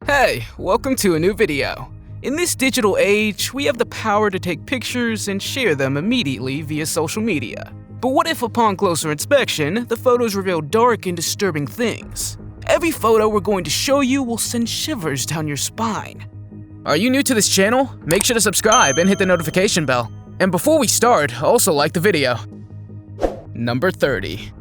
Hey, welcome to a new video. In this digital age, we have the power to take pictures and share them immediately via social media. But what if upon closer inspection, the photos reveal dark and disturbing things? Every photo we're going to show you will send shivers down your spine. Are you new to this channel? Make sure to subscribe and hit the notification bell. And before we start, also like the video. Number 30.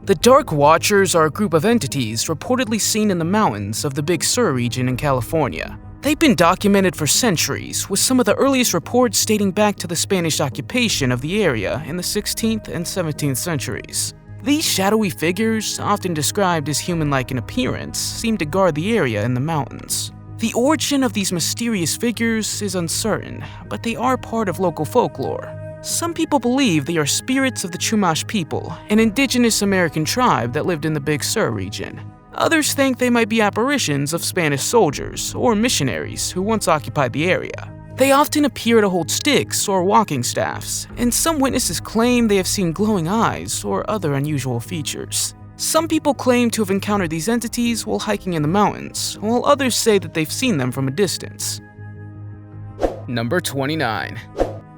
The Dark Watchers are a group of entities reportedly seen in the mountains of the Big Sur region in California. They've been documented for centuries, with some of the earliest reports dating back to the Spanish occupation of the area in the 16th and 17th centuries. These shadowy figures, often described as human-like in appearance, seem to guard the area in the mountains. The origin of these mysterious figures is uncertain, but they are part of local folklore. Some people believe they are spirits of the Chumash people, an indigenous American tribe that lived in the Big Sur region. Others think they might be apparitions of Spanish soldiers or missionaries who once occupied the area. They often appear to hold sticks or walking staffs, and some witnesses claim they have seen glowing eyes or other unusual features. Some people claim to have encountered these entities while hiking in the mountains, while others say that they've seen them from a distance. Number 29.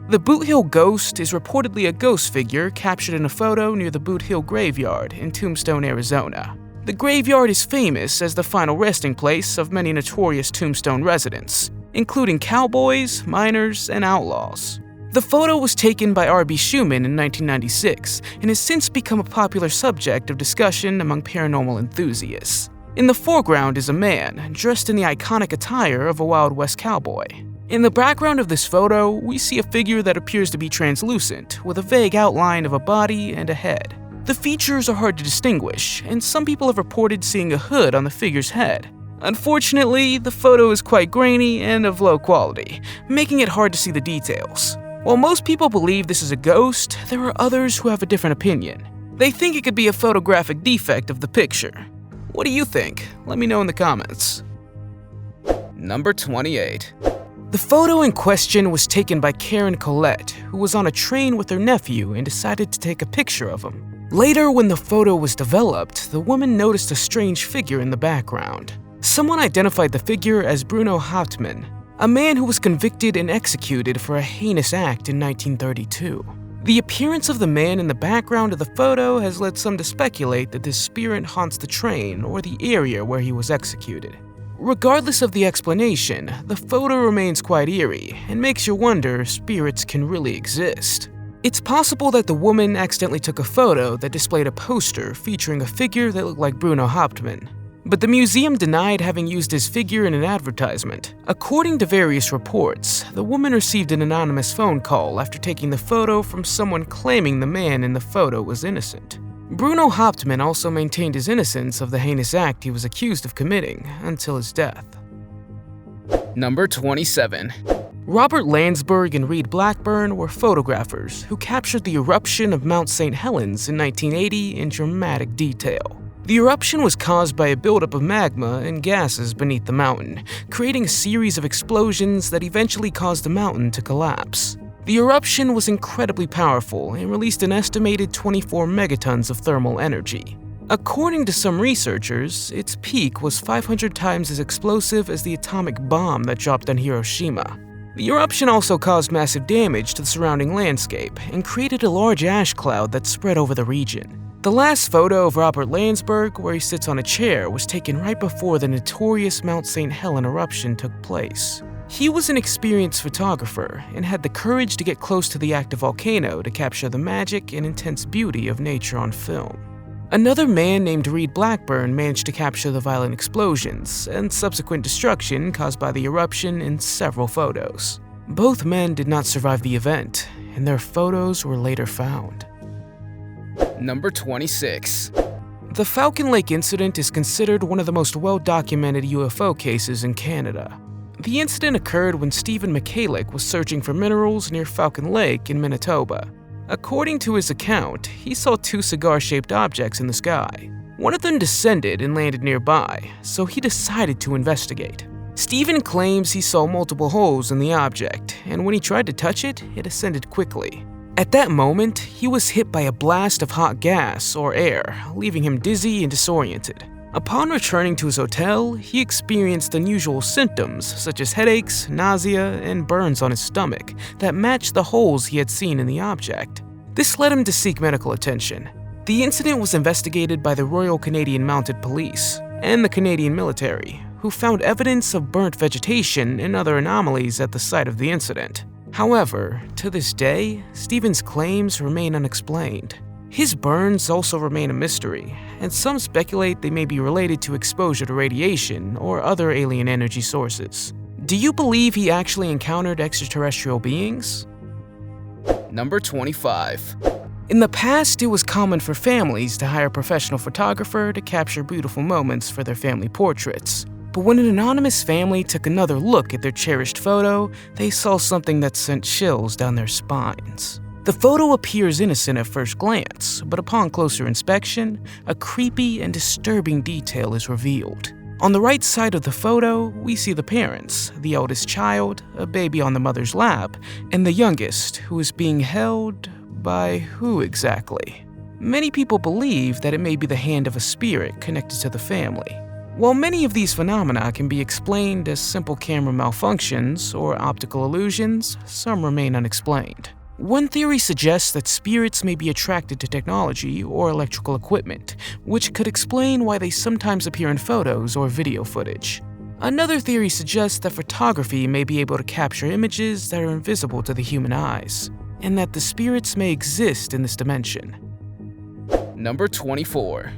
The BOOTHILL ghost is reportedly a ghost figure captured in a photo near the BOOTHILL graveyard in Tombstone, Arizona. The graveyard is famous as the final resting place of many notorious Tombstone residents, including cowboys, miners, and outlaws. The photo was taken by R.B. Schumann in 1996 and has since become a popular subject of discussion among paranormal enthusiasts. In the foreground is a man dressed in the iconic attire of a Wild West cowboy. In the background of this photo, we see a figure that appears to be translucent, with a vague outline of a body and a head. The features are hard to distinguish, and some people have reported seeing a hood on the figure's head. Unfortunately, the photo is quite grainy and of low quality, making it hard to see the details. While most people believe this is a ghost, there are others who have a different opinion. They think it could be a photographic defect of the picture. What do you think? Let me know in the comments. Number 28. The photo in question was taken by Karen Collette, who was on a train with her nephew and decided to take a picture of him. Later, when the photo was developed, the woman noticed a strange figure in the background. Someone identified the figure as Bruno Hauptmann, a man who was convicted and executed for a heinous act in 1932. The appearance of the man in the background of the photo has led some to speculate that this spirit haunts the train or the area where he was executed. Regardless of the explanation, the photo remains quite eerie and makes you wonder if spirits can really exist. It's possible that the woman accidentally took a photo that displayed a poster featuring a figure that looked like Bruno Hauptmann, but the museum denied having used his figure in an advertisement. According to various reports, the woman received an anonymous phone call after taking the photo from someone claiming the man in the photo was innocent. Bruno Hauptmann also maintained his innocence of the heinous act he was accused of committing until his death. Number 27. Robert Landsberg and Reed Blackburn were photographers who captured the eruption of Mount St. Helens in 1980 in dramatic detail. The eruption was caused by a buildup of magma and gases beneath the mountain, creating a series of explosions that eventually caused the mountain to collapse. The eruption was incredibly powerful and released an estimated 24 megatons of thermal energy. According to some researchers, its peak was 500 times as explosive as the atomic bomb that dropped on Hiroshima. The eruption also caused massive damage to the surrounding landscape and created a large ash cloud that spread over the region. The last photo of Robert Landsberg, where he sits on a chair, was taken right before the notorious Mount St. Helens eruption took place. He was an experienced photographer and had the courage to get close to the active volcano to capture the magic and intense beauty of nature on film. Another man named Reed Blackburn managed to capture the violent explosions and subsequent destruction caused by the eruption in several photos. Both men did not survive the event, and their photos were later found. Number 26. The Falcon Lake incident is considered one of the most well-documented UFO cases in Canada. The incident occurred when Stephen McCallick was searching for minerals near Falcon Lake in Manitoba. According to his account, he saw two cigar-shaped objects in the sky. One of them descended and landed nearby, so he decided to investigate. Stephen claims he saw multiple holes in the object, and when he tried to touch it, it ascended quickly. At that moment, he was hit by a blast of hot gas or air, leaving him dizzy and disoriented. Upon returning to his hotel, he experienced unusual symptoms such as headaches, nausea, and burns on his stomach that matched the holes he had seen in the object. This led him to seek medical attention. The incident was investigated by the Royal Canadian Mounted Police and the Canadian military, who found evidence of burnt vegetation and other anomalies at the site of the incident. However, to this day, Stephen's claims remain unexplained. His burns also remain a mystery, and some speculate they may be related to exposure to radiation or other alien energy sources. Do you believe he actually encountered extraterrestrial beings? Number 25. In the past, it was common for families to hire a professional photographer to capture beautiful moments for their family portraits. But when an anonymous family took another look at their cherished photo, they saw something that sent chills down their spines. The photo appears innocent at first glance, but upon closer inspection, a creepy and disturbing detail is revealed. On the right side of the photo, we see the parents, the eldest child, a baby on the mother's lap, and the youngest, who is being held by who exactly? Many people believe that it may be the hand of a spirit connected to the family. While many of these phenomena can be explained as simple camera malfunctions or optical illusions, some remain unexplained. One theory suggests that spirits may be attracted to technology or electrical equipment, which could explain why they sometimes appear in photos or video footage. Another theory suggests that photography may be able to capture images that are invisible to the human eyes, and that the spirits may exist in this dimension. Number 24.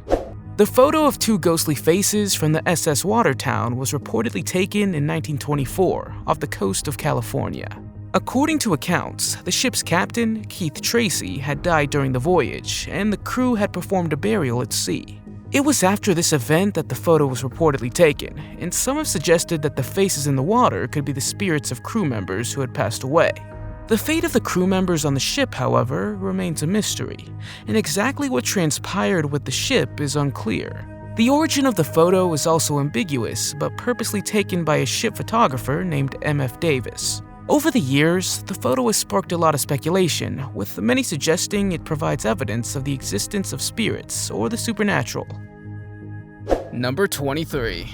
The photo of two ghostly faces from the SS Watertown was reportedly taken in 1924 off the coast of California. According to accounts, the ship's captain, Keith Tracy, had died during the voyage, and the crew had performed a burial at sea. It was after this event that the photo was reportedly taken, and some have suggested that the faces in the water could be the spirits of crew members who had passed away. The fate of the crew members on the ship, however, remains a mystery, and exactly what transpired with the ship is unclear. The origin of the photo is also ambiguous, but purposely taken by a ship photographer named M.F. Davis. Over the years, the photo has sparked a lot of speculation, with many suggesting it provides evidence of the existence of spirits or the supernatural. Number 23.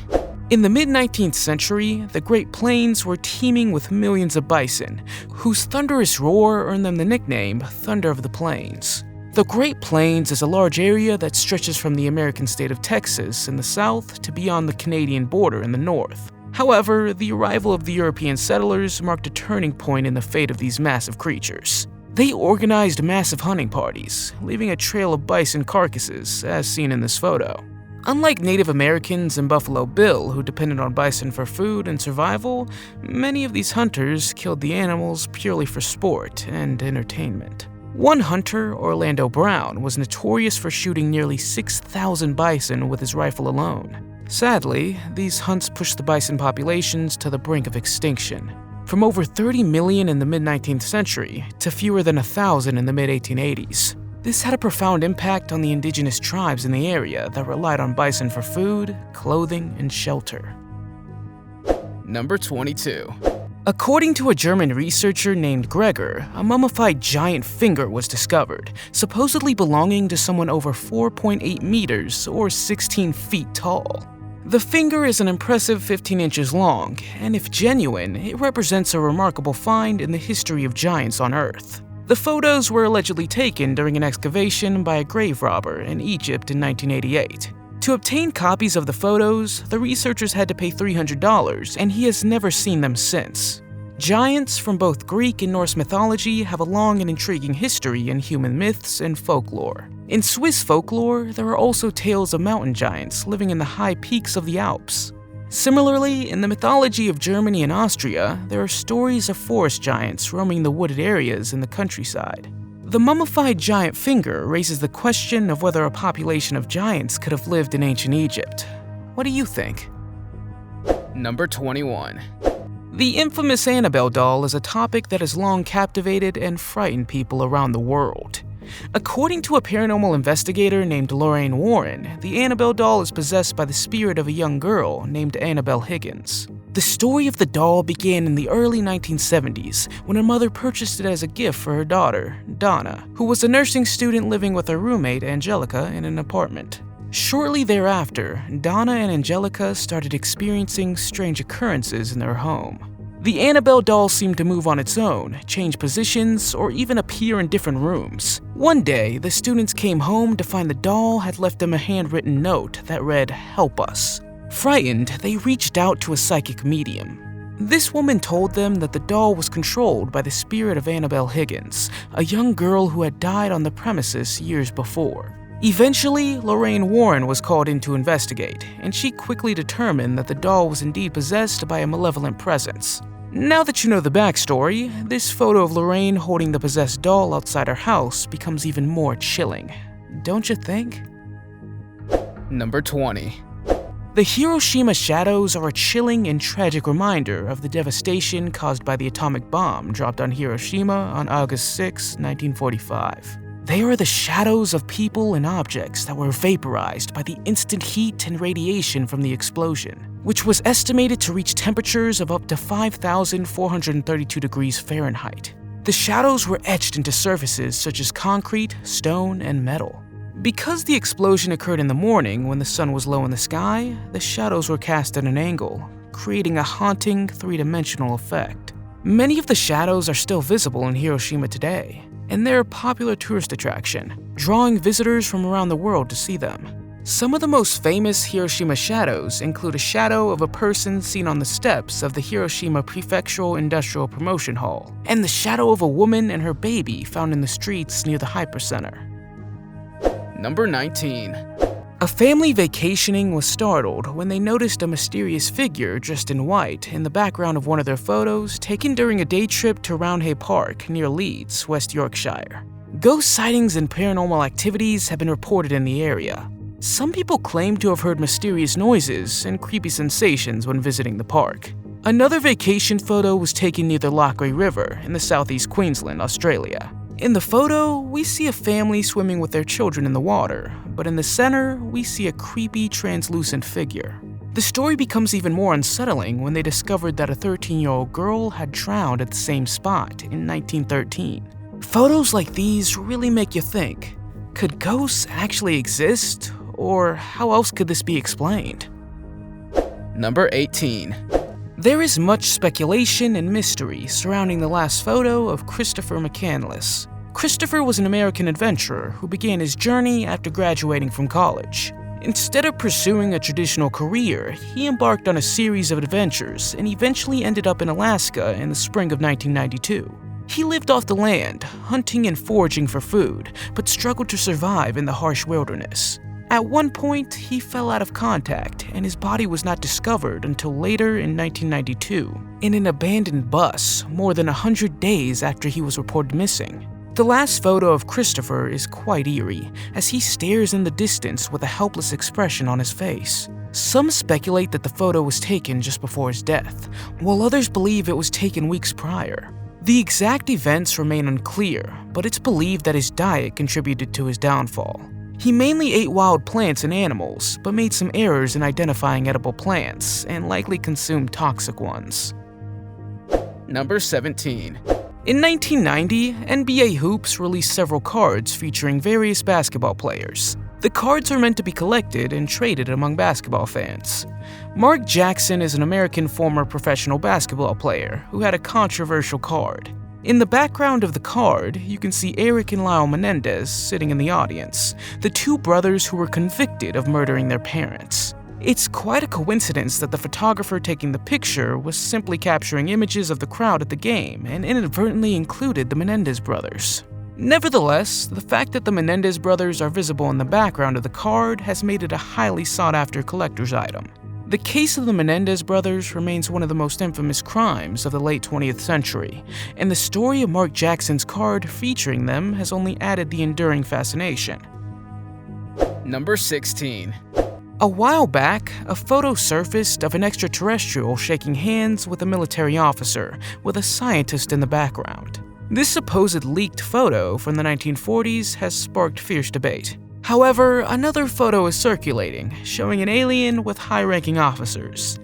In the mid-19th century, the Great Plains were teeming with millions of bison, whose thunderous roar earned them the nickname Thunder of the Plains. The Great Plains is a large area that stretches from the American state of Texas in the south to beyond the Canadian border in the north. However, the arrival of the European settlers marked a turning point in the fate of these massive creatures. They organized massive hunting parties, leaving a trail of bison carcasses, as seen in this photo. Unlike Native Americans and Buffalo Bill, who depended on bison for food and survival, many of these hunters killed the animals purely for sport and entertainment. One hunter, Orlando Brown, was notorious for shooting nearly 6,000 bison with his rifle alone. Sadly, these hunts pushed the bison populations to the brink of extinction. From over 30 million in the mid-19th century to fewer than 1,000 in the mid-1880s. This had a profound impact on the indigenous tribes in the area that relied on bison for food, clothing, and shelter. Number 22. According to a German researcher named Gregor, a mummified giant finger was discovered, supposedly belonging to someone over 4.8 meters or 16 feet tall. The finger is an impressive 15 inches long, and if genuine, it represents a remarkable find in the history of giants on Earth. The photos were allegedly taken during an excavation by a grave robber in Egypt in 1988. To obtain copies of the photos, the researchers had to pay $300, and he has never seen them since. Giants from both Greek and Norse mythology have a long and intriguing history in human myths and folklore. In Swiss folklore, there are also tales of mountain giants living in the high peaks of the Alps. Similarly, in the mythology of Germany and Austria, there are stories of forest giants roaming the wooded areas in the countryside. The mummified giant finger raises the question of whether a population of giants could have lived in ancient Egypt. What do you think? Number 21. The infamous Annabelle doll is a topic that has long captivated and frightened people around the world. According to a paranormal investigator named Lorraine Warren, the Annabelle doll is possessed by the spirit of a young girl named Annabelle Higgins. The story of the doll began in the early 1970s when her mother purchased it as a gift for her daughter, Donna, who was a nursing student living with her roommate, Angelica, in an apartment. Shortly thereafter, Donna and Angelica started experiencing strange occurrences in their home. The Annabelle doll seemed to move on its own, change positions, or even appear in different rooms. One day, the students came home to find the doll had left them a handwritten note that read, "Help us." Frightened, they reached out to a psychic medium. This woman told them that the doll was controlled by the spirit of Annabelle Higgins, a young girl who had died on the premises years before. Eventually, Lorraine Warren was called in to investigate, and she quickly determined that the doll was indeed possessed by a malevolent presence. Now that you know the backstory, this photo of Lorraine holding the possessed doll outside her house becomes even more chilling, don't you think? Number 20. The Hiroshima shadows are a chilling and tragic reminder of the devastation caused by the atomic bomb dropped on Hiroshima on August 6, 1945. They are the shadows of people and objects that were vaporized by the instant heat and radiation from the explosion, which was estimated to reach temperatures of up to 5,432 degrees Fahrenheit. The shadows were etched into surfaces such as concrete, stone, and metal. Because the explosion occurred in the morning when the sun was low in the sky, the shadows were cast at an angle, creating a haunting, three-dimensional effect. Many of the shadows are still visible in Hiroshima today, and they're a popular tourist attraction, drawing visitors from around the world to see them. Some of the most famous Hiroshima shadows include a shadow of a person seen on the steps of the Hiroshima Prefectural Industrial Promotion Hall, and the shadow of a woman and her baby found in the streets near the Hypercenter. Number 19. A family vacationing was startled when they noticed a mysterious figure dressed in white in the background of one of their photos taken during a day trip to Roundhay Park near Leeds, West Yorkshire. Ghost sightings and paranormal activities have been reported in the area. Some people claim to have heard mysterious noises and creepy sensations when visiting the park. Another vacation photo was taken near the Lockery River in the southeast Queensland, Australia. In the photo, we see a family swimming with their children in the water, but in the center, we see a creepy, translucent figure. The story becomes even more unsettling when they discovered that a 13-year-old girl had drowned at the same spot in 1913. Photos like these really make you think, could ghosts actually exist, or how else could this be explained? Number 18. There is much speculation and mystery surrounding the last photo of Christopher McCandless. Christopher was an American adventurer who began his journey after graduating from college. Instead of pursuing a traditional career, he embarked on a series of adventures and eventually ended up in Alaska in the spring of 1992. He lived off the land, hunting and foraging for food, but struggled to survive in the harsh wilderness. At one point, he fell out of contact, and his body was not discovered until later in 1992, in an abandoned bus more than 100 days after he was reported missing. The last photo of Christopher is quite eerie, as he stares in the distance with a helpless expression on his face. Some speculate that the photo was taken just before his death, while others believe it was taken weeks prior. The exact events remain unclear, but it's believed that his diet contributed to his downfall. He mainly ate wild plants and animals, but made some errors in identifying edible plants and likely consumed toxic ones. Number 17. In 1990, NBA Hoops released several cards featuring various basketball players. The cards are meant to be collected and traded among basketball fans. Mark Jackson is an American former professional basketball player who had a controversial card. In the background of the card, you can see Eric and Lyle Menendez sitting in the audience, the two brothers who were convicted of murdering their parents. It's quite a coincidence that the photographer taking the picture was simply capturing images of the crowd at the game and inadvertently included the Menendez brothers. Nevertheless, the fact that the Menendez brothers are visible in the background of the card has made it a highly sought-after collector's item. The case of the Menendez brothers remains one of the most infamous crimes of the late 20th century, and the story of Mark Jackson's card featuring them has only added the enduring fascination. Number 16. A while back, a photo surfaced of an extraterrestrial shaking hands with a military officer, with a scientist in the background. This supposed leaked photo from the 1940s has sparked fierce debate. However, another photo is circulating, showing an alien with high-ranking officers.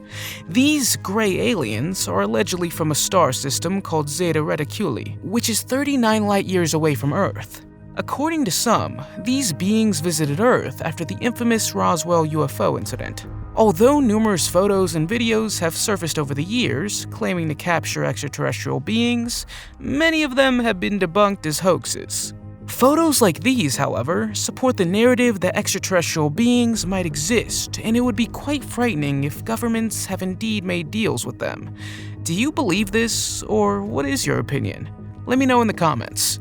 These gray aliens are allegedly from a star system called Zeta Reticuli, which is 39 light-years away from Earth. According to some, these beings visited Earth after the infamous Roswell UFO incident. Although numerous photos and videos have surfaced over the years claiming to capture extraterrestrial beings, many of them have been debunked as hoaxes. Photos like these, however, support the narrative that extraterrestrial beings might exist, and it would be quite frightening if governments have indeed made deals with them. Do you believe this, or what is your opinion? Let me know in the comments.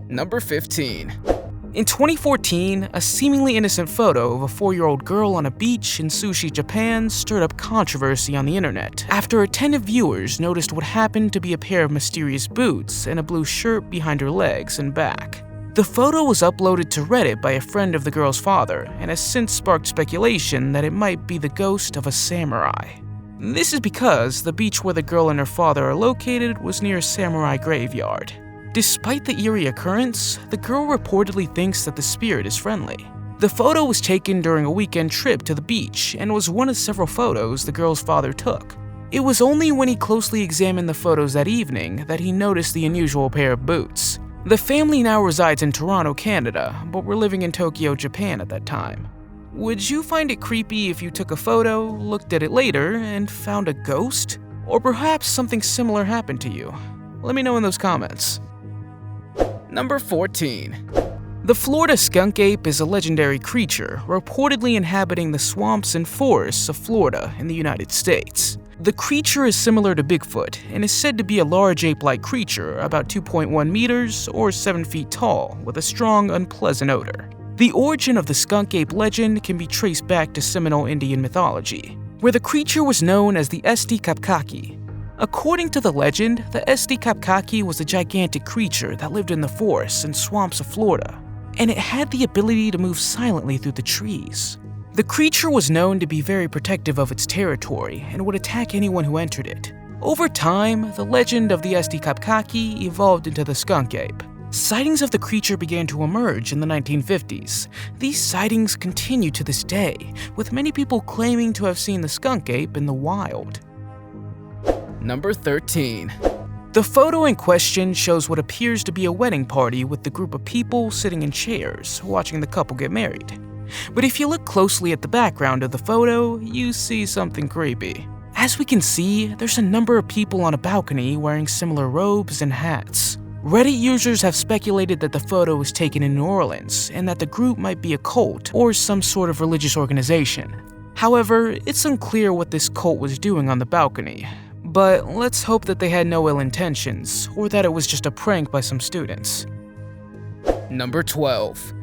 Number 15. In 2014, a seemingly innocent photo of a 4-year-old girl on a beach in Sushi, Japan stirred up controversy on the internet after attentive viewers noticed what happened to be a pair of mysterious boots and a blue shirt behind her legs and back. The photo was uploaded to Reddit by a friend of the girl's father and has since sparked speculation that it might be the ghost of a samurai. This is because the beach where the girl and her father are located was near a samurai graveyard. Despite the eerie occurrence, the girl reportedly thinks that the spirit is friendly. The photo was taken during a weekend trip to the beach and was one of several photos the girl's father took. It was only when he closely examined the photos that evening that he noticed the unusual pair of boots. The family now resides in Toronto, Canada, but were living in Tokyo, Japan at that time. Would you find it creepy if you took a photo, looked at it later, and found a ghost? Or perhaps something similar happened to you? Let me know in those comments. Number 14. The Florida skunk ape is a legendary creature reportedly inhabiting the swamps and forests of Florida in the United States. The creature is similar to Bigfoot and is said to be a large ape-like creature about 2.1 meters or 7 feet tall with a strong, unpleasant odor. The origin of the skunk ape legend can be traced back to Seminole Indian mythology, where the creature was known as the Esti-Kapkaki. According to the legend, the Esti-Kapkaki was a gigantic creature that lived in the forests and swamps of Florida, and it had the ability to move silently through the trees. The creature was known to be very protective of its territory and would attack anyone who entered it. Over time, the legend of the Esti-Kapkaki evolved into the skunk ape. Sightings of the creature began to emerge in the 1950s. These sightings continue to this day, with many people claiming to have seen the skunk ape in the wild. Number 13. The photo in question shows what appears to be a wedding party with the group of people sitting in chairs, watching the couple get married. But if you look closely at the background of the photo, you see something creepy. As we can see, there's a number of people on a balcony wearing similar robes and hats. Reddit users have speculated that the photo was taken in New Orleans and that the group might be a cult or some sort of religious organization. However, it's unclear what this cult was doing on the balcony. But let's hope that they had no ill intentions, or that it was just a prank by some students. Number 12.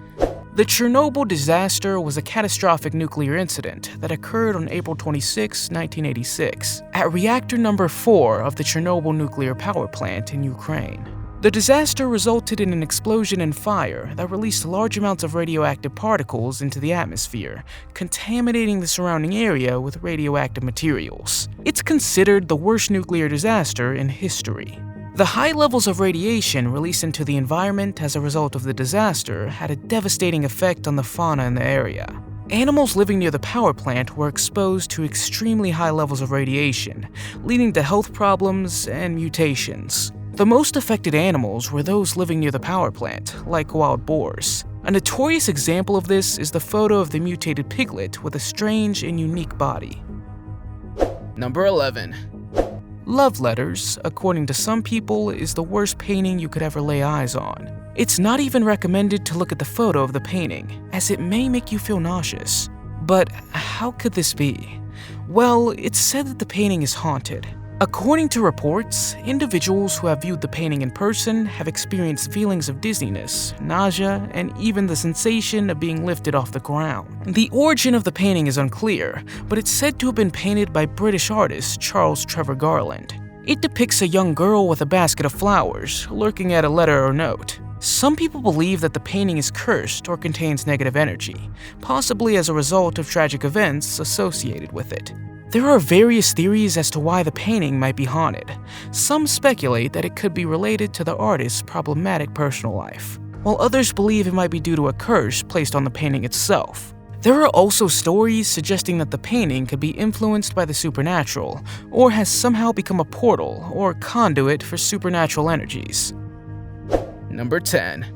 The Chernobyl disaster was a catastrophic nuclear incident that occurred on April 26, 1986, at reactor number 4 of the Chernobyl nuclear power plant in Ukraine. The disaster resulted in an explosion and fire that released large amounts of radioactive particles into the atmosphere, contaminating the surrounding area with radioactive materials. It's considered the worst nuclear disaster in history. The high levels of radiation released into the environment as a result of the disaster had a devastating effect on the fauna in the area. Animals living near the power plant were exposed to extremely high levels of radiation, leading to health problems and mutations. The most affected animals were those living near the power plant, like wild boars. A notorious example of this is the photo of the mutated piglet with a strange and unique body. Number 11. Love Letters, according to some people, is the worst painting you could ever lay eyes on. It's not even recommended to look at the photo of the painting, as it may make you feel nauseous. But how could this be? Well, it's said that the painting is haunted. According to reports, individuals who have viewed the painting in person have experienced feelings of dizziness, nausea, and even the sensation of being lifted off the ground. The origin of the painting is unclear, but it's said to have been painted by British artist Charles Trevor Garland. It depicts a young girl with a basket of flowers, lurking at a letter or note. Some people believe that the painting is cursed or contains negative energy, possibly as a result of tragic events associated with it. There are various theories as to why the painting might be haunted. Some speculate that it could be related to the artist's problematic personal life, while others believe it might be due to a curse placed on the painting itself. There are also stories suggesting that the painting could be influenced by the supernatural, or has somehow become a portal or conduit for supernatural energies. Number 10.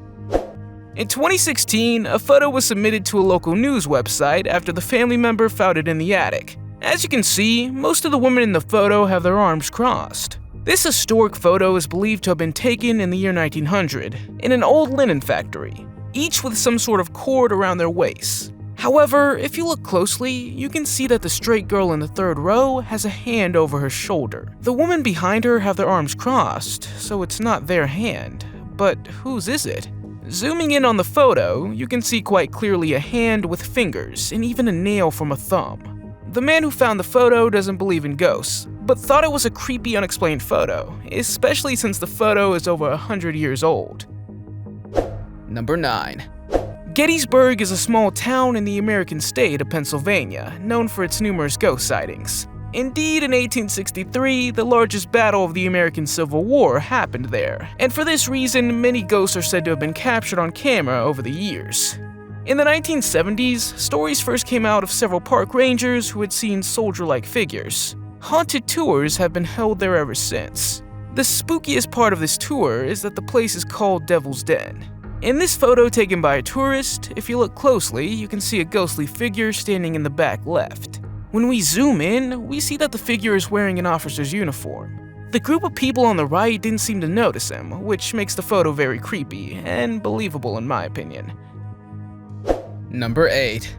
In 2016, a photo was submitted to a local news website after the family member found it in the attic. As you can see, most of the women in the photo have their arms crossed. This historic photo is believed to have been taken in the year 1900 in an old linen factory, each with some sort of cord around their waists. However, if you look closely, you can see that the straight girl in the third row has a hand over her shoulder. The women behind her have their arms crossed, so it's not their hand. But whose is it? Zooming in on the photo, you can see quite clearly a hand with fingers and even a nail from a thumb. The man who found the photo doesn't believe in ghosts, but thought it was a creepy unexplained photo, especially since the photo is over 100 years old. Number 9. Gettysburg is a small town in the American state of Pennsylvania, known for its numerous ghost sightings. Indeed, in 1863, the largest battle of the American Civil War happened there, and for this reason, many ghosts are said to have been captured on camera over the years. In the 1970s, stories first came out of several park rangers who had seen soldier-like figures. Haunted tours have been held there ever since. The spookiest part of this tour is that the place is called Devil's Den. In this photo taken by a tourist, if you look closely, you can see a ghostly figure standing in the back left. When we zoom in, we see that the figure is wearing an officer's uniform. The group of people on the right didn't seem to notice him, which makes the photo very creepy and believable in my opinion. Number 8.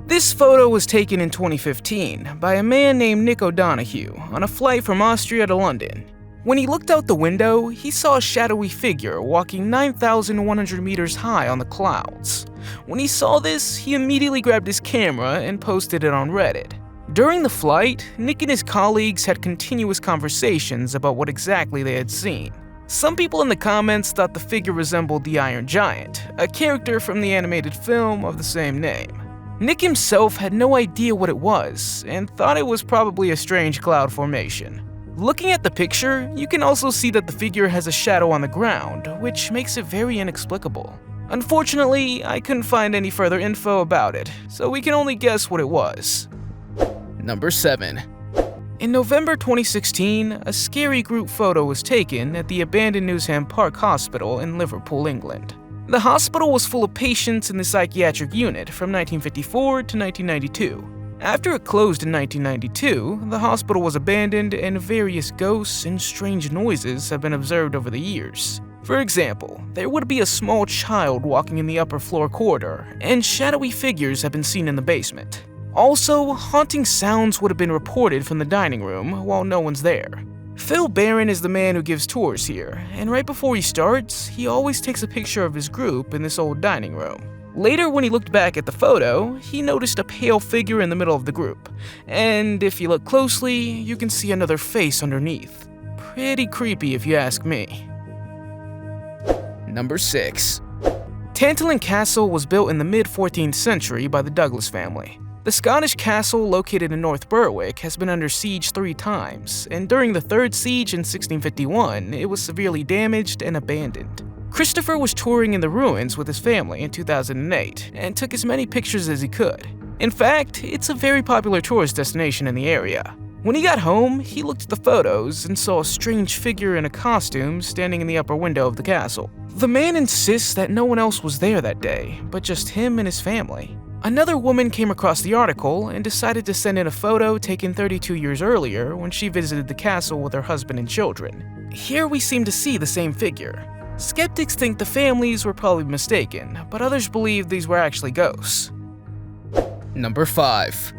This photo was taken in 2015 by a man named Nick O'Donoghue on a flight from Austria to London. When he looked out the window, he saw a shadowy figure walking 9,100 meters high on the clouds. When he saw this, he immediately grabbed his camera and posted it on Reddit. During the flight, Nick and his colleagues had continuous conversations about what exactly they had seen. Some people in the comments thought the figure resembled the Iron Giant, a character from the animated film of the same name. Nick himself had no idea what it was and thought it was probably a strange cloud formation. Looking at the picture, you can also see that the figure has a shadow on the ground, which makes it very inexplicable. Unfortunately, I couldn't find any further info about it, so we can only guess what it was. Number 7. In November 2016, a scary group photo was taken at the abandoned NEWSHAM Park Hospital in Liverpool, England. The hospital was full of patients in the psychiatric unit from 1954 to 1992. After it closed in 1992, the hospital was abandoned and various ghosts and strange noises have been observed over the years. For example, there would be a small child walking in the upper floor corridor, and shadowy figures have been seen in the basement. Also, haunting sounds would have been reported from the dining room while no one's there. Phil Barron is the man who gives tours here, and right before he starts, he always takes a picture of his group in this old dining room. Later, when he looked back at the photo, he noticed a pale figure in the middle of the group, and if you look closely, you can see another face underneath. Pretty creepy if you ask me. Number 6. Tantallon Castle was built in the mid-14th century by the Douglas family. The Scottish castle, located in North Berwick, has been under siege 3 times, and during the third siege in 1651, it was severely damaged and abandoned. Christopher was touring in the ruins with his family in 2008 and took as many pictures as he could. In fact, it's a very popular tourist destination in the area. When he got home, he looked at the photos and saw a strange figure in a costume standing in the upper window of the castle. The man insists that no one else was there that day, but just him and his family. Another woman came across the article and decided to send in a photo taken 32 years earlier when she visited the castle with her husband and children. Here we seem to see the same figure. Skeptics think the families were probably mistaken, but others believe these were actually ghosts. Number 5.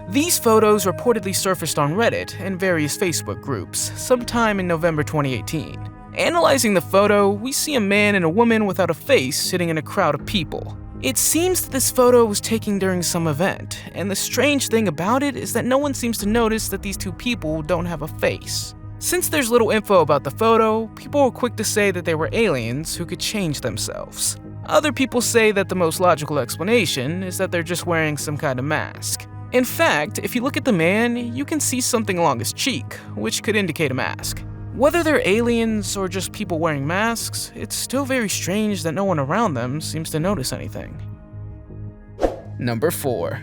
These photos reportedly surfaced on Reddit and various Facebook groups sometime in November 2018. Analyzing the photo, we see a man and a woman without a face sitting in a crowd of people. It seems that this photo was taken during some event, and the strange thing about it is that no one seems to notice that these two people don't have a face. Since there's little info about the photo, people were quick to say that they were aliens who could change themselves. Other people say that the most logical explanation is that they're just wearing some kind of mask. In fact, if you look at the man, you can see something along his cheek, which could indicate a mask. Whether they're aliens or just people wearing masks, it's still very strange that no one around them seems to notice anything. Number 4.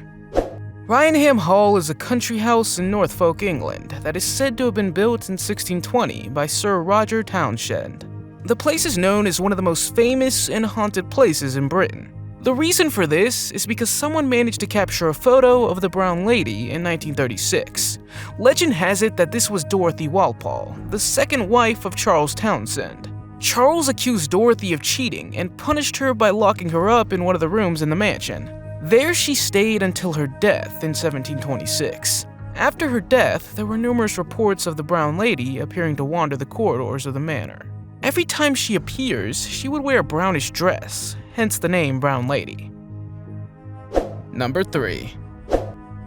RAYNHAM Hall is a country house in Norfolk, England that is said to have been built in 1620 by Sir Roger Townshend. The place is known as one of the most famous and haunted places in Britain. The reason for this is because someone managed to capture a photo of the Brown Lady in 1936. Legend has it that this was Dorothy Walpole, the second wife of Charles Townshend. Charles accused Dorothy of cheating and punished her by locking her up in one of the rooms in the mansion. There she stayed until her death in 1726. After her death, there were numerous reports of the Brown Lady appearing to wander the corridors of the manor. Every time she appears, she would wear a brownish dress, hence the name Brown Lady. Number 3.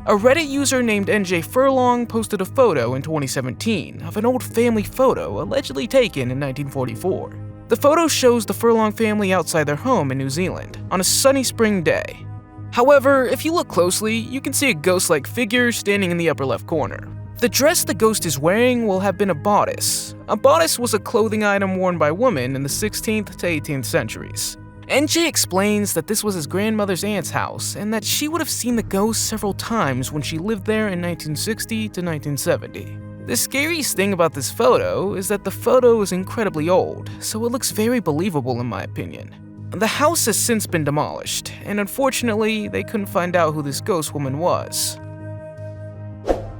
A Reddit user named NJ Furlong posted a photo in 2017 of an old family photo allegedly taken in 1944. The photo shows the Furlong family outside their home in New Zealand on a sunny spring day. However, if you look closely, you can see a ghost-like figure standing in the upper left corner. The dress the ghost is wearing will have been a bodice. A bodice was a clothing item worn by women in the 16th to 18th centuries. NJ explains that this was his grandmother's aunt's house and that she would have seen the ghost several times when she lived there in 1960 to 1970. The scariest thing about this photo is that the photo is incredibly old, so it looks very believable in my opinion. The house has since been demolished, and unfortunately, they couldn't find out who this ghost woman was.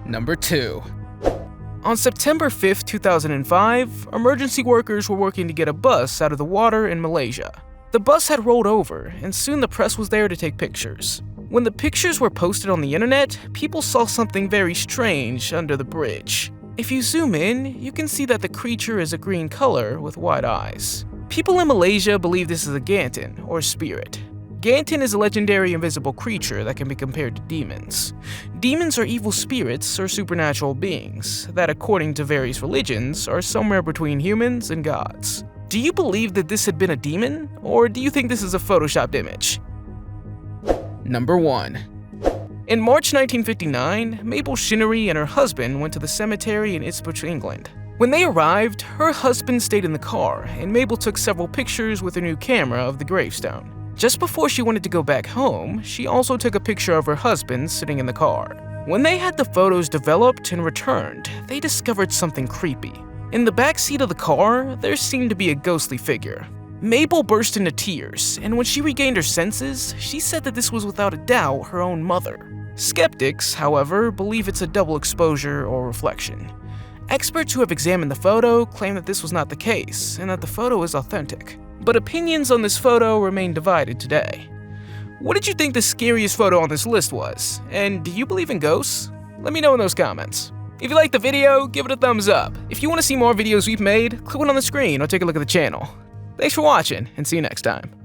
Number 2. On September 5, 2005, emergency workers were working to get a bus out of the water in Malaysia. The bus had rolled over, and soon the press was there to take pictures. When the pictures were posted on the internet, people saw something very strange under the bridge. If you zoom in, you can see that the creature is a green color with wide eyes. People in Malaysia believe this is a Ganton, or spirit. Ganton is a legendary invisible creature that can be compared to demons. Demons are evil spirits or supernatural beings that, according to various religions, are somewhere between humans and gods. Do you believe that this had been a demon, or do you think this is a photoshopped image? Number 1. In March 1959, Mabel Shinnery and her husband went to the cemetery in Ipswich, England. When they arrived, her husband stayed in the car, and Mabel took several pictures with her new camera of the gravestone. Just before she wanted to go back home, she also took a picture of her husband sitting in the car. When they had the photos developed and returned, they discovered something creepy. In the back seat of the car, there seemed to be a ghostly figure. Mabel burst into tears, and when she regained her senses, she said that this was without a doubt her own mother. Skeptics, however, believe it's a double exposure or reflection. Experts who have examined the photo claim that this was not the case and that the photo is authentic. But opinions on this photo remain divided today. What did you think the scariest photo on this list was? And do you believe in ghosts? Let me know in those comments. If you liked the video, give it a thumbs up. If you want to see more videos we've made, click one on the screen or take a look at the channel. Thanks for watching, and see you next time.